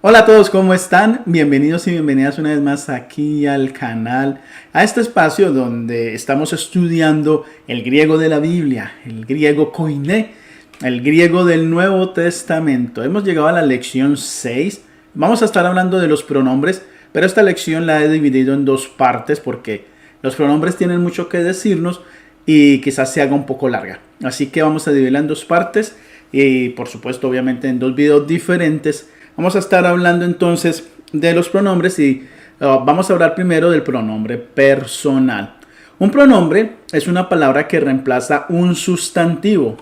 Hola a todos, ¿cómo están? Bienvenidos y bienvenidas una vez más aquí al canal, a este espacio donde estamos estudiando el griego de la Biblia, el griego koiné, el griego del Nuevo Testamento. Hemos llegado a la lección 6. Vamos a estar hablando de los pronombres, pero esta lección la he dividido en dos partes porque los pronombres tienen mucho que decirnos y quizás se haga un poco larga. Así que vamos a dividirla en dos partes y por supuesto obviamente en dos videos diferentes. Vamos a estar hablando entonces de los pronombres y vamos a hablar primero del pronombre personal. Un pronombre es una palabra que reemplaza un sustantivo.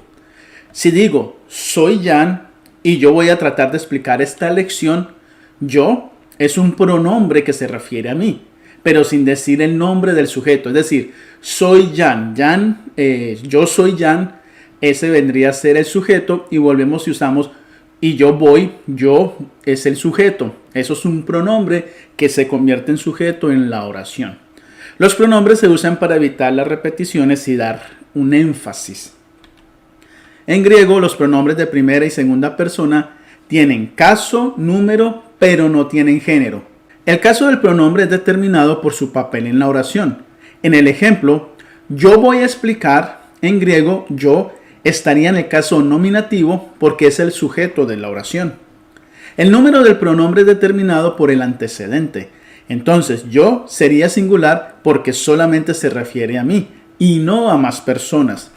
Si digo soy Jan y yo voy a tratar de explicar esta lección, yo es un pronombre que se refiere a mí, pero sin decir el nombre del sujeto. Es decir, soy Jan, yo soy Jan, ese vendría a ser el sujeto y volvemos y usamos y yo voy, yo es el sujeto. Eso es un pronombre que se convierte en sujeto en la oración. Los pronombres se usan para evitar las repeticiones y dar un énfasis. En griego, los pronombres de primera y segunda persona tienen caso, número, pero no tienen género. El caso del pronombre es determinado por su papel en la oración. En el ejemplo, yo voy a explicar, en griego, yo estaría en el caso nominativo porque es el sujeto de la oración. El número del pronombre es determinado por el antecedente. Entonces, yo sería singular porque solamente se refiere a mí y no a más personas.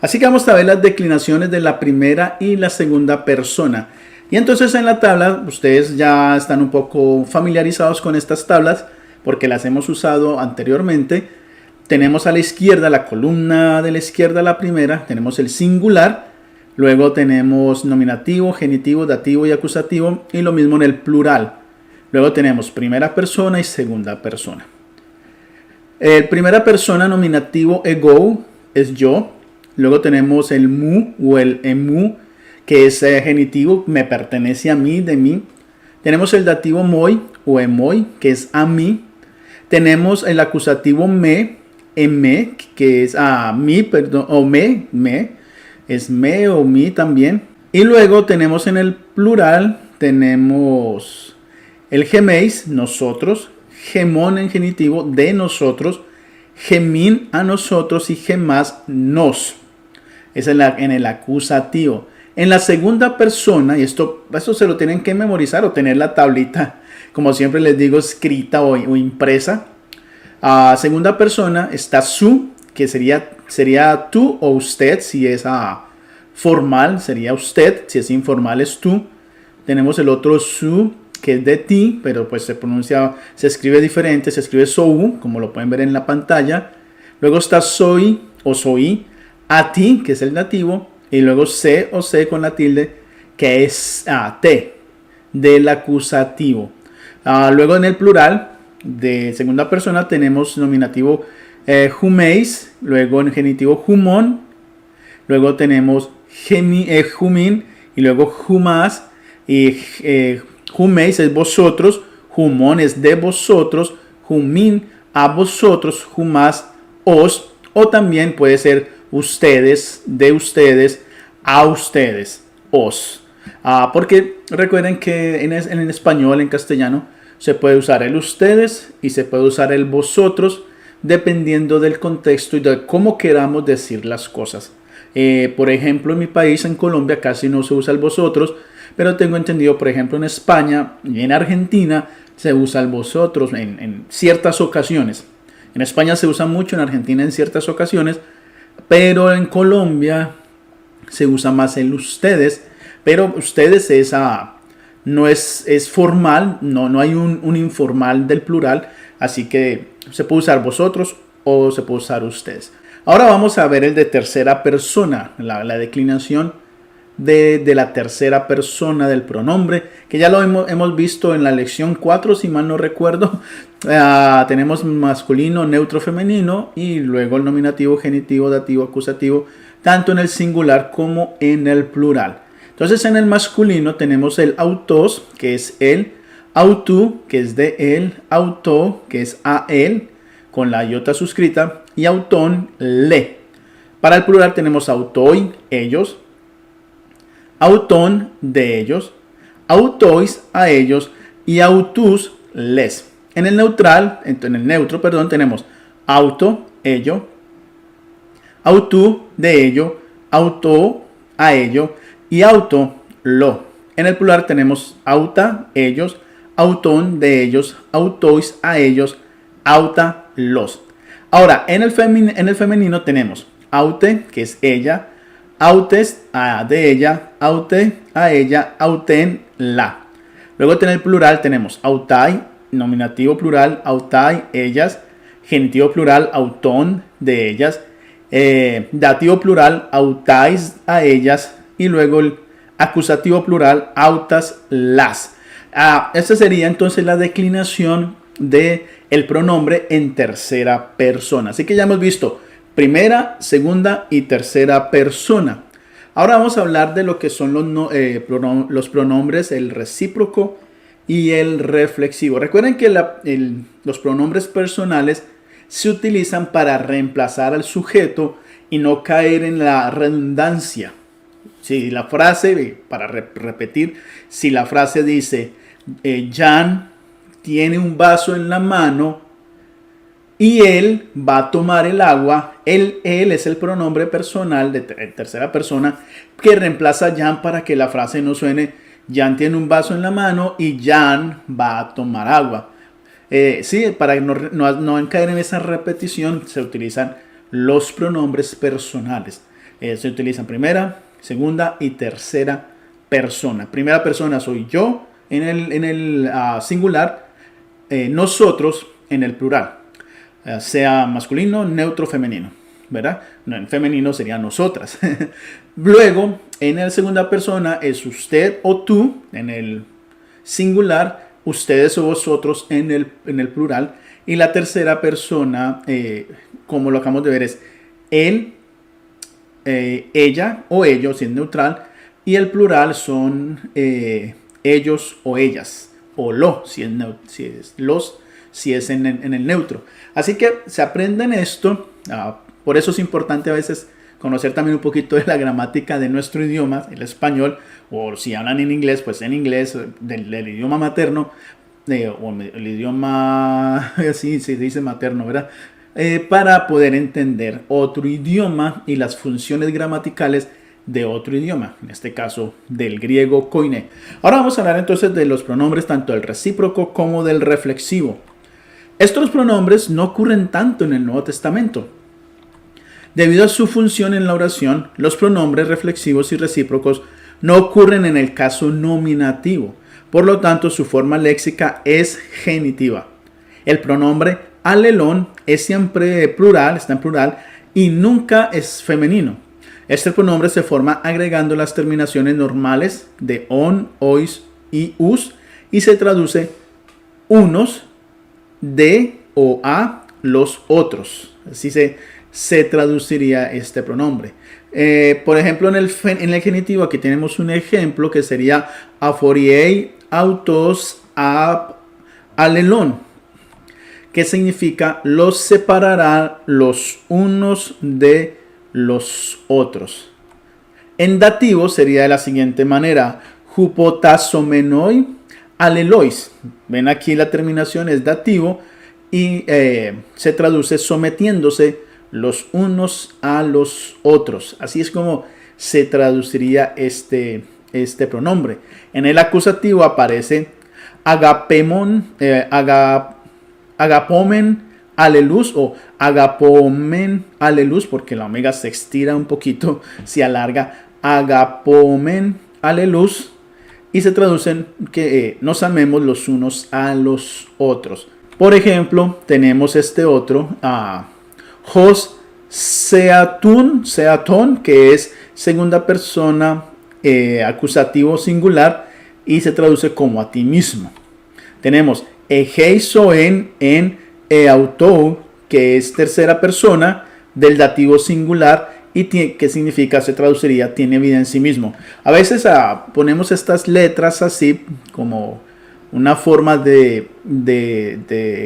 Así que vamos a ver las declinaciones de la primera y la segunda persona. Y entonces en la tabla, ustedes ya están un poco familiarizados con estas tablas porque las hemos usado anteriormente. Tenemos a la izquierda, la columna de la izquierda, la primera, tenemos el singular, luego tenemos nominativo, genitivo, dativo y acusativo, y lo mismo en el plural. Luego tenemos primera persona y segunda persona. El primera persona nominativo ego es yo, luego tenemos el mu o el emu, que es genitivo, me pertenece a mí, de mí. Tenemos el dativo moi o emoi, que es a mí. Tenemos el acusativo me que es a mí, perdón, o me, es me o mi también. Y luego tenemos en el plural, tenemos el geméis, nosotros, gemón en genitivo, de nosotros, gemín a nosotros y gemás nos. Es en el acusativo. En la segunda persona, y esto se lo tienen que memorizar o tener la tablita, como siempre les digo, escrita o impresa. Segunda persona está su, que sería tú o usted, si es formal sería usted, si es informal es tú. Tenemos el otro su, que es de ti, pero pues se escribe diferente, se escribe sou, como lo pueden ver en la pantalla. Luego está soy o soy, a ti, que es el dativo, y luego se o se con la tilde, que es te, del acusativo. Luego en el plural de segunda persona tenemos nominativo huméis, luego en genitivo humón, luego tenemos humín y luego humás, y huméis es vosotros, humón es de vosotros, humín a vosotros, humás os, o también puede ser ustedes, de ustedes, a ustedes, os. Porque recuerden que en español, en castellano, se puede usar el ustedes y se puede usar el vosotros dependiendo del contexto y de cómo queramos decir las cosas. Por ejemplo, en mi país, en Colombia, casi no se usa el vosotros, pero tengo entendido, por ejemplo, en España y en Argentina se usa el vosotros en ciertas ocasiones. En España se usa mucho, en Argentina en ciertas ocasiones, pero en Colombia se usa más el ustedes, pero ustedes no es formal, no hay un informal del plural, así que se puede usar vosotros o se puede usar ustedes. Ahora vamos a ver el de tercera persona, la declinación de la tercera persona del pronombre, que ya lo hemos visto en la lección 4, si mal no recuerdo. Tenemos masculino, neutro, femenino y luego el nominativo, genitivo, dativo, acusativo, tanto en el singular como en el plural. Entonces en el masculino tenemos el autos, que es él, autu, que es de él, auto, que es a él, con la iota suscrita, y autón, le. Para el plural tenemos autoi, ellos, autón, de ellos, autois, a ellos, y autus, les. En el neutro, tenemos auto, ello, autu, de ello, auto, a ello, y auto, lo. En el plural tenemos auta, ellos, auton, de ellos, autois, a ellos, auta, los. Ahora, en el femenino tenemos aute, que es ella, autes, de ella, aute, a ella, auten, la. Luego en el plural tenemos autai, nominativo plural, autai, ellas, genitivo plural, auton, de ellas, dativo plural, autais, a ellas, y luego el acusativo plural, autas, las. Esta sería entonces la declinación de el pronombre en tercera persona. Así que ya hemos visto primera, segunda y tercera persona. Ahora vamos a hablar de lo que son los pronombres, el recíproco y el reflexivo. Recuerden que los pronombres personales se utilizan para reemplazar al sujeto y no caer en la redundancia. Si la frase, para repetir, si la frase dice, Jan tiene un vaso en la mano y él va a tomar el agua, él es el pronombre personal de tercera persona que reemplaza a Jan para que la frase no suene, Jan tiene un vaso en la mano y Jan va a tomar agua. Para no caer en esa repetición se utilizan los pronombres personales. Se utilizan primera, segunda y tercera persona. Primera persona soy yo en el singular, nosotros en el plural, sea masculino, neutro, femenino, ¿verdad? No, en femenino sería nosotras. Luego, en la segunda persona es usted o tú en el singular, ustedes o vosotros en el plural. Y la tercera persona, como lo acabamos de ver, es él, ella o ellos, si es neutral. Y el plural son ellos o ellas. O lo, si es los, si es en el neutro. Así que se aprenden esto. Por eso es importante a veces conocer también un poquito de la gramática de nuestro idioma, el español, o si hablan en inglés, pues en inglés, del idioma materno, o el idioma, así se dice materno, ¿verdad? Para poder entender otro idioma y las funciones gramaticales de otro idioma, en este caso del griego koiné. Ahora vamos a hablar entonces de los pronombres tanto del recíproco como del reflexivo. Estos pronombres no ocurren tanto en el Nuevo Testamento. Debido a su función en la oración, los pronombres reflexivos y recíprocos no ocurren en el caso nominativo. Por lo tanto, su forma léxica es genitiva. El pronombre alelón es siempre plural, está en plural, y nunca es femenino. Este pronombre se forma agregando las terminaciones normales de on, ois y us y se traduce unos, de o a los otros. Así se traduciría este pronombre. Por ejemplo, en el genitivo aquí tenemos un ejemplo que sería aforiei autos ab alelón, que significa los separará los unos de los otros. En dativo sería de la siguiente manera: hupotasomenoi alelois. Ven aquí la terminación es dativo y se traduce sometiéndose los unos a los otros. Así es como se traduciría este pronombre. En el acusativo aparece agapemon, agapomen alelus o agapomen alelus, porque la omega se estira un poquito, se alarga, agapomen alelus, y se traducen que nos amemos los unos a los otros. Por ejemplo, tenemos este otro, hos seatun, que es segunda persona acusativo singular y se traduce como a ti mismo. Tenemos egeisoen en eautou, que es tercera persona del dativo singular y que significa, se traduciría, tiene vida en sí mismo. A veces ponemos estas letras así como una forma de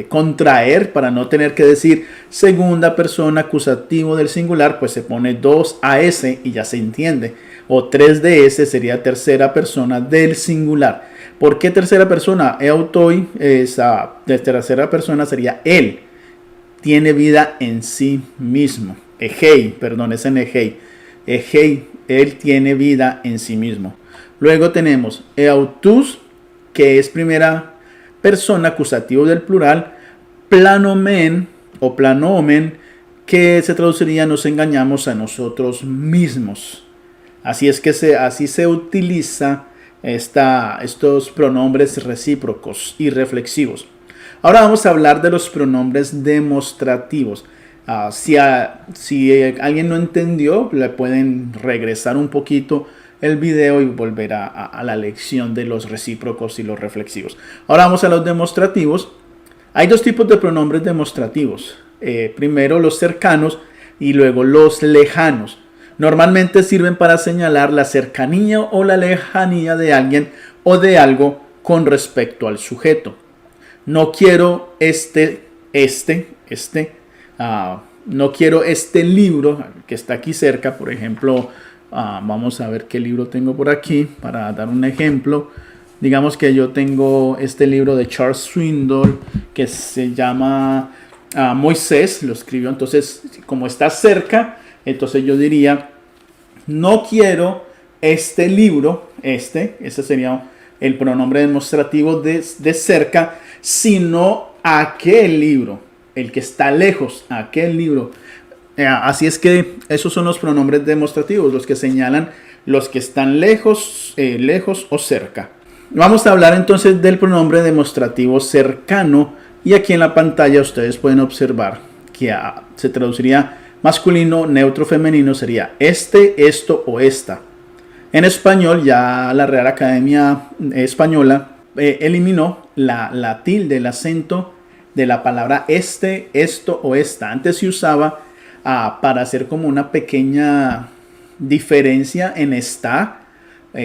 contraer para no tener que decir segunda persona acusativo del singular, pues se pone 2AS y ya se entiende. O 3DS sería tercera persona del singular. ¿Por qué tercera persona? Eutoi, esa de tercera persona sería él. Tiene vida en sí mismo. Egei, perdón, es en Egei. Egei, él tiene vida en sí mismo. Luego tenemos Eautus, que es primera persona, acusativo del plural. Planomen o planomen, que se traduciría nos engañamos a nosotros mismos. Así es que así se utiliza estos pronombres recíprocos y reflexivos. Ahora vamos a hablar de los pronombres demostrativos. Si alguien no entendió, le pueden regresar un poquito el video y volver a la lección de los recíprocos y los reflexivos. Ahora vamos a los demostrativos. Hay dos tipos de pronombres demostrativos. Primero los cercanos y luego los lejanos. Normalmente sirven para señalar la cercanía o la lejanía de alguien o de algo con respecto al sujeto. No quiero no quiero este libro que está aquí cerca. Por ejemplo, vamos a ver qué libro tengo por aquí para dar un ejemplo. Digamos que yo tengo este libro de Charles Swindoll que se llama Moisés, lo escribió. Entonces, como está cerca, entonces yo diría, no quiero este libro, ese sería el pronombre demostrativo de cerca, sino aquel libro, el que está lejos, aquel libro. Así es que esos son los pronombres demostrativos, los que señalan los que están lejos, lejos o cerca. Vamos a hablar entonces del pronombre demostrativo cercano, y aquí en la pantalla ustedes pueden observar que se traduciría masculino, neutro, femenino, sería este, esto o esta. En español, ya la Real Academia Española eliminó la tilde, el acento de la palabra este, esto o esta. Antes se usaba para hacer como una pequeña diferencia en está,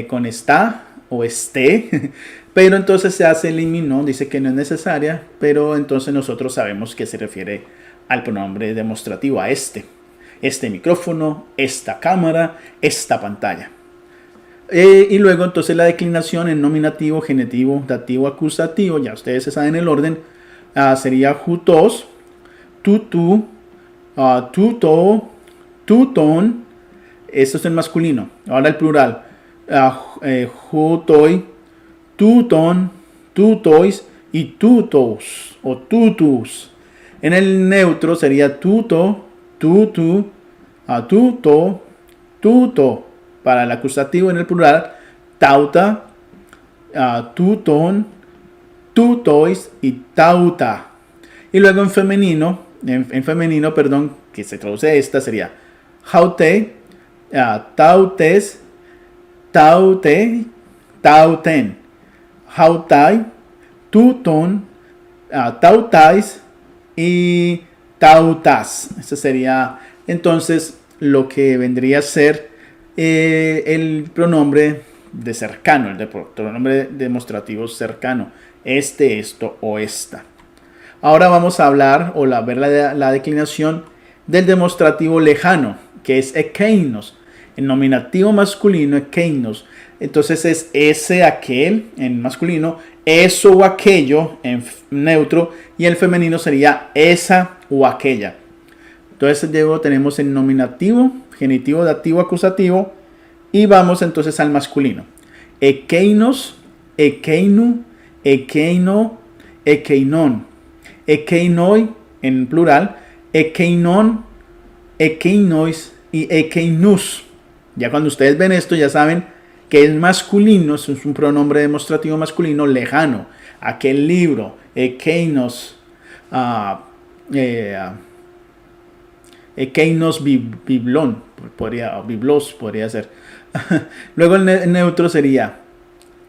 con está o esté, pero entonces se eliminó, dice que no es necesaria, pero entonces nosotros sabemos que se refiere al pronombre demostrativo, a este micrófono, esta cámara, esta pantalla. Y luego entonces la declinación en nominativo, genitivo, dativo, acusativo, ya ustedes se saben el orden, sería jutos, tutu, tuto, tuton. Esto es el masculino. Ahora el plural, jutoi, tuton, tutois y tutos o tutus. En el neutro sería tuto, tutu, tuto, tuto. Para el acusativo en el plural, tauta, tuton, tutois y tauta. Y luego en femenino, perdón, que se traduce esta, sería jaute, tautes, taute, tauten, jautai, tuton, tautais y tautas. Este sería entonces lo que vendría a ser el pronombre de cercano, el pronombre demostrativo cercano, este, esto o esta. Ahora vamos a hablar o ver la declinación del demostrativo lejano, que es ekeinos. En nominativo masculino, ekeinos. Entonces es ese, aquel en masculino, eso o aquello en neutro, y el femenino sería esa o aquella. Entonces luego tenemos el nominativo, genitivo, dativo, acusativo, y vamos entonces al masculino. Ekeinos, ekeinu, ekeino, ekeinon, ekeinoi en plural, ekeinon, ekeinois y ekeinus. Ya cuando ustedes ven esto ya saben que es masculino, es un pronombre demostrativo masculino lejano. Aquel libro, ekeinos, ekeinos biblon, biblos podría ser. Luego el neutro sería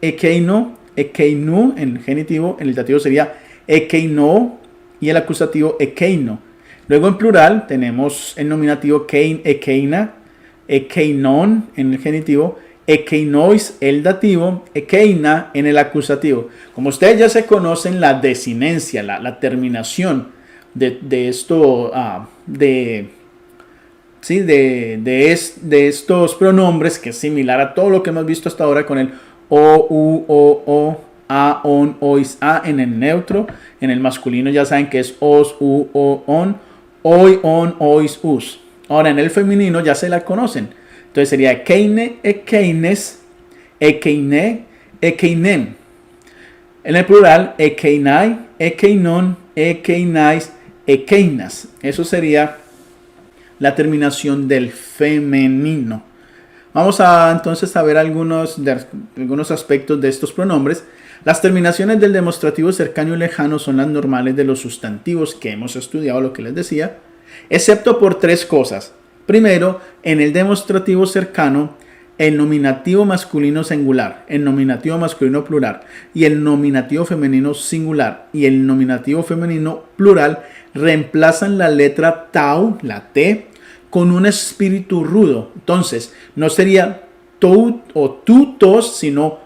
ekeino, ekeinu en el genitivo, en el dativo sería ekeino y el acusativo ekeino. Luego en plural tenemos el nominativo kein, ekeina, ekeinon en el genitivo, ekeinois el dativo, ekeina en el acusativo. Como ustedes ya se conocen la desinencia, la terminación de esto, de estos pronombres, que es similar a todo lo que hemos visto hasta ahora con el o, u, o, a, on, ois, a en el neutro. En el masculino ya saben que es os, u, o, on, oi, on, ois, us. Ahora en el femenino ya se la conocen. Entonces sería ekeine, ekeines, ekeine, ekeinem. En el plural, ekeinai, ekeinon, ekeinais, ekeinas. Eso sería la terminación del femenino. Vamos a entonces a ver algunos aspectos de estos pronombres. Las terminaciones del demostrativo cercano y lejano son las normales de los sustantivos que hemos estudiado, lo que les decía, excepto por tres cosas. Primero, en el demostrativo cercano, el nominativo masculino singular, el nominativo masculino plural y el nominativo femenino singular y el nominativo femenino plural reemplazan la letra tau, la T, con un espíritu rudo. Entonces, no sería tout o tutos, sino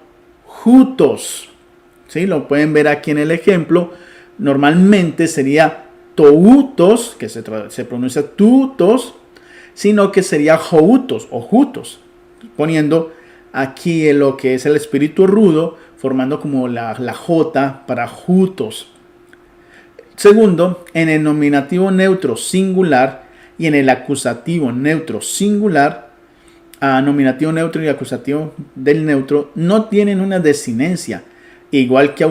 jutos. ¿Sí? Lo pueden ver aquí en el ejemplo. Normalmente sería toutos, que se pronuncia tutos, sino que sería joutos o jutos, poniendo aquí lo que es el espíritu rudo, formando como la J para jutos. Segundo, en el nominativo neutro singular y en el acusativo neutro singular, nominativo neutro y acusativo del neutro no tienen una desinencia, igual que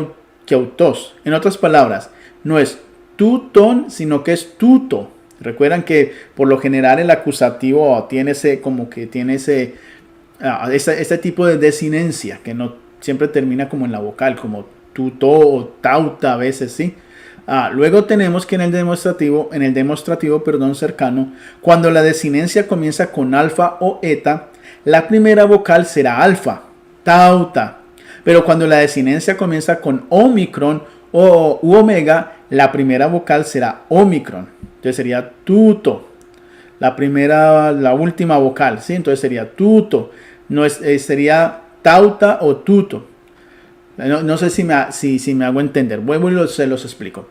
autos. En otras palabras, no es tuton, sino que es tuto. Recuerdan que por lo general el acusativo tiene este tipo de desinencia que no siempre termina como en la vocal, como tuto o tauta a veces, ¿sí? Luego tenemos que en el demostrativo cercano, cuando la desinencia comienza con alfa o eta, la primera vocal será alfa, tauta. Pero cuando la desinencia comienza con omicron u omega, la primera vocal será omicron. Entonces sería tuto. La última vocal, ¿sí? Entonces sería tuto. No sería tauta o tuto. No sé si me hago entender. Vuelvo y se los explico.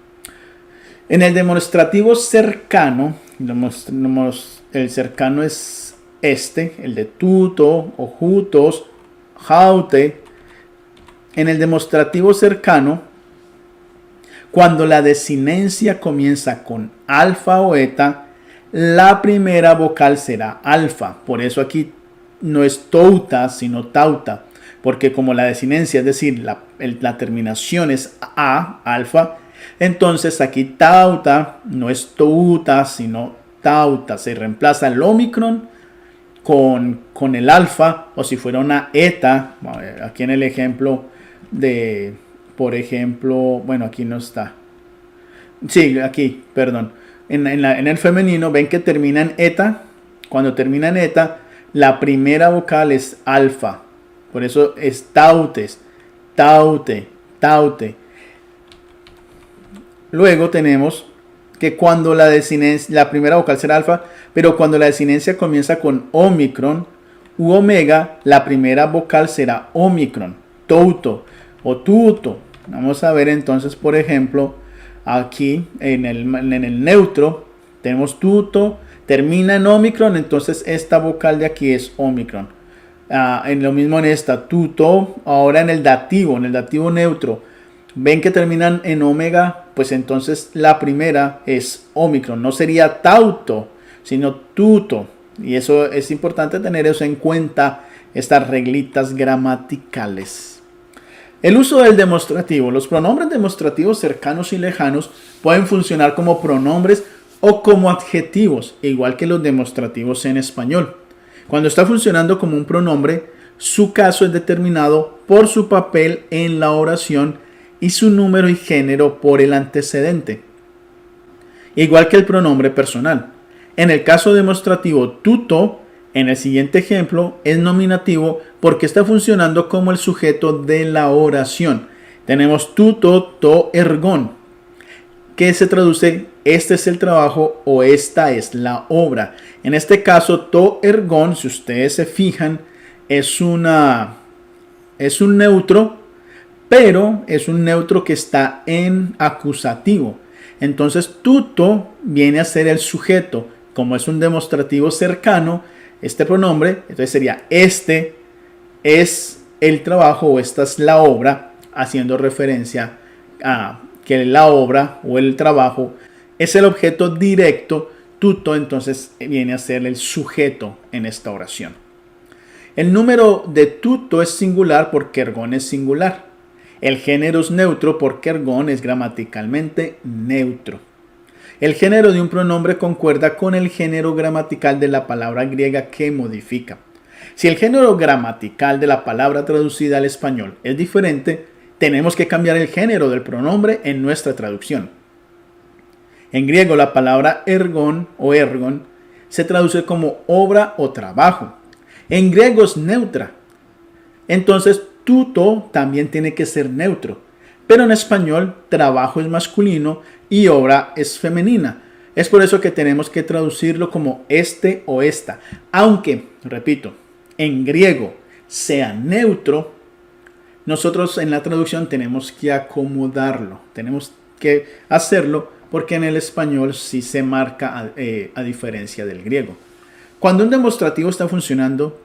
En el demostrativo cercano, el cercano es el de tuto o jutos, jaute. En el demostrativo cercano, cuando la desinencia comienza con alfa o eta, la primera vocal será alfa. Por eso aquí no es touta, sino tauta. Porque como la desinencia, es decir, la terminación es a, alfa, entonces aquí tauta no es touta, sino tauta. Se reemplaza el omicron con el alfa, o si fuera una eta, aquí en el ejemplo por ejemplo, bueno, aquí no está. Sí, aquí, perdón. En el femenino, ven que termina en eta. Cuando termina en eta, la primera vocal es alfa. Por eso es tautes, taute, taute. Luego tenemos que cuando la primera vocal será alfa, pero cuando la desinencia comienza con omicron u omega, la primera vocal será omicron, touto o tuto. Vamos a ver entonces, por ejemplo, aquí en el neutro tenemos tuto, termina en omicron, entonces esta vocal de aquí es omicron. En lo mismo en esta, tuto. Ahora en el dativo neutro, ven que terminan en omega, pues entonces la primera es omicron. No sería tauto, sino tuto. Y eso es importante tener eso en cuenta, estas reglitas gramaticales. El uso del demostrativo. Los pronombres demostrativos cercanos y lejanos pueden funcionar como pronombres o como adjetivos, igual que los demostrativos en español. Cuando está funcionando como un pronombre, su caso es determinado por su papel en la oración y su número y género por el antecedente, igual que el pronombre personal. En el caso demostrativo tuto, en el siguiente ejemplo, es nominativo porque está funcionando como el sujeto de la oración. Tenemos tuto to ergon, que se traduce este es el trabajo o esta es la obra. En este caso, to ergon, si ustedes se fijan, es un neutro, pero es un neutro que está en acusativo. Entonces, tuto viene a ser el sujeto. Como es un demostrativo cercano, este pronombre, entonces sería este es el trabajo o esta es la obra. haciendo referencia a que la obra o el trabajo es el objeto directo. Tuto entonces viene a ser el sujeto en esta oración. El número de tuto es singular porque ergon es singular. El género es neutro porque ergon es gramaticalmente neutro. El género de un pronombre concuerda con el género gramatical de la palabra griega que modifica. Si el género gramatical de la palabra traducida al español es diferente, tenemos que cambiar el género del pronombre en nuestra traducción. En griego la palabra ergon o ergon se traduce como obra o trabajo. En griego es neutra. Entonces tuto también tiene que ser neutro. Pero en español trabajo es masculino y obra es femenina. Es por eso que tenemos que traducirlo como este o esta. Aunque, repito, en griego sea neutro, nosotros en la traducción tenemos que acomodarlo. Tenemos que hacerlo porque en el español sí se marca a diferencia del griego. Cuando un demostrativo está funcionando,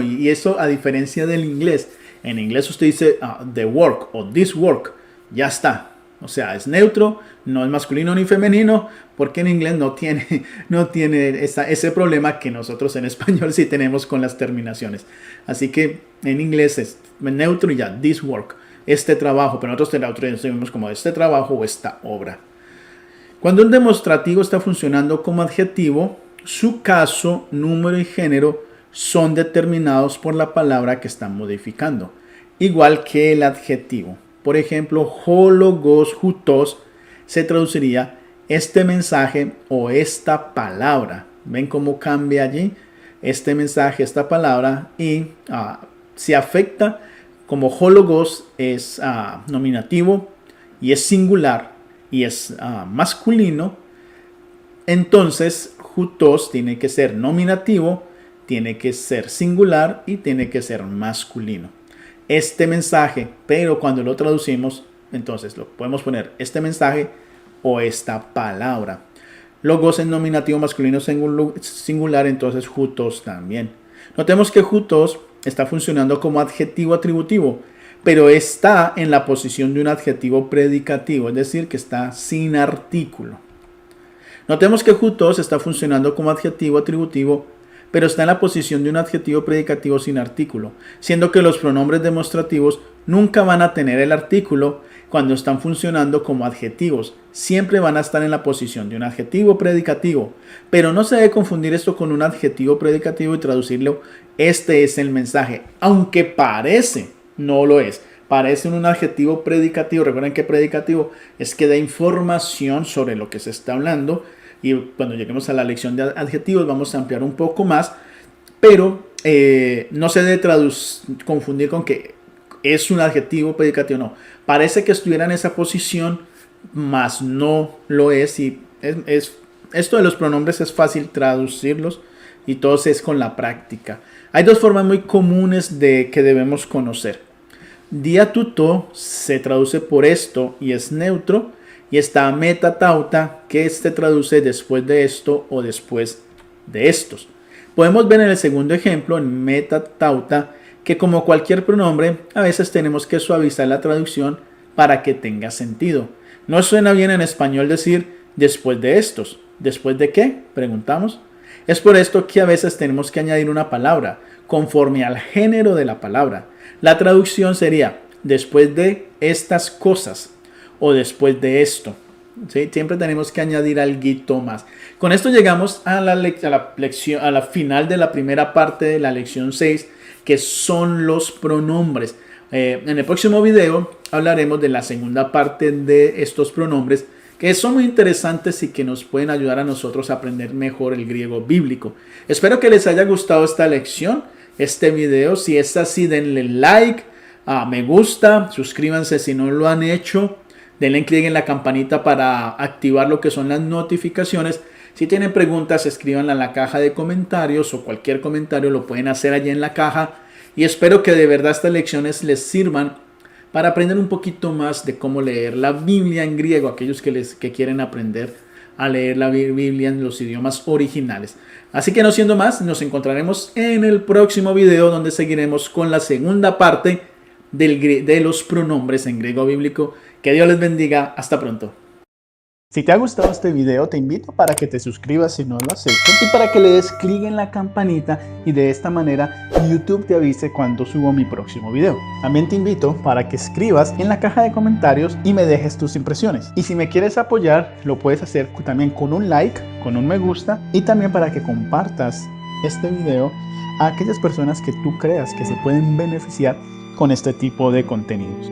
y eso a diferencia del inglés. En inglés usted dice the work o this work, ya está. O sea, es neutro, no es masculino ni femenino, porque en inglés no tiene ese problema que nosotros en español sí tenemos con las terminaciones. Así que en inglés es neutro y ya, this work, este trabajo, pero nosotros traducimos como este trabajo o esta obra. Cuando un demostrativo está funcionando como adjetivo, su caso, número y género son determinados por la palabra que están modificando, igual que el adjetivo. Por ejemplo, hologos, hutos, se traduciría este mensaje o esta palabra. ¿Ven cómo cambia allí? Este mensaje, esta palabra, y se afecta como hologos es nominativo y es singular y es masculino. Entonces, hutos tiene que ser nominativo, tiene que ser singular y tiene que ser masculino. Este mensaje, pero cuando lo traducimos, entonces lo podemos poner este mensaje o esta palabra. Logos en nominativo masculino singular, entonces hutos también. Notemos que hutos está funcionando como adjetivo atributivo, pero está en la posición de un adjetivo predicativo, es decir, que está sin artículo. Notemos que hutos está funcionando como adjetivo atributivo, pero está en la posición de un adjetivo predicativo sin artículo, siendo que los pronombres demostrativos nunca van a tener el artículo cuando están funcionando como adjetivos. Siempre van a estar en la posición de un adjetivo predicativo, pero no se debe confundir esto con un adjetivo predicativo y traducirlo, este es el mensaje, aunque parece, no lo es. Parece un adjetivo predicativo. Recuerden que predicativo es que da información sobre lo que se está hablando. Y cuando lleguemos a la lección de adjetivos vamos a ampliar un poco más, pero no se debe confundir con que es un adjetivo predicativo, no. Parece que estuviera en esa posición, mas no lo es. Y esto de los pronombres es fácil traducirlos y todo es con la práctica. Hay dos formas muy comunes que debemos conocer. Dia tuto se traduce por esto y es neutro. Y está metatauta, que se traduce después de esto o después de estos. Podemos ver en el segundo ejemplo, en metatauta, que como cualquier pronombre, a veces tenemos que suavizar la traducción para que tenga sentido. No suena bien en español decir después de estos. ¿Después de qué? Preguntamos. Es por esto que a veces tenemos que añadir una palabra conforme al género de la palabra. La traducción sería después de estas cosas o después de esto. ¿Sí? Siempre tenemos que añadir algo más. Con esto llegamos a la final de la primera parte de la lección 6, que son los pronombres. En el próximo video hablaremos de la segunda parte de estos pronombres, que son muy interesantes y que nos pueden ayudar a nosotros a aprender mejor el griego bíblico. Espero que les haya gustado esta lección, este video. Si es así, denle like, me gusta, suscríbanse si no lo han hecho. Denle clic en la campanita para activar lo que son las notificaciones. Si tienen preguntas, escríbanla en la caja de comentarios o cualquier comentario lo pueden hacer allí en la caja. Y espero que de verdad estas lecciones les sirvan para aprender un poquito más de cómo leer la Biblia en griego, aquellos que quieren aprender a leer la Biblia en los idiomas originales. Así que no siendo más, nos encontraremos en el próximo video donde seguiremos con la segunda parte de los pronombres en griego bíblico. Que Dios les bendiga. Hasta pronto. Si te ha gustado este video, te invito para que te suscribas si no lo has hecho y para que le des clic en la campanita y de esta manera YouTube te avise cuando subo mi próximo video. También te invito para que escribas en la caja de comentarios y me dejes tus impresiones. Y si me quieres apoyar, lo puedes hacer también con un like, con un me gusta y también para que compartas este video a aquellas personas que tú creas que se pueden beneficiar con este tipo de contenidos.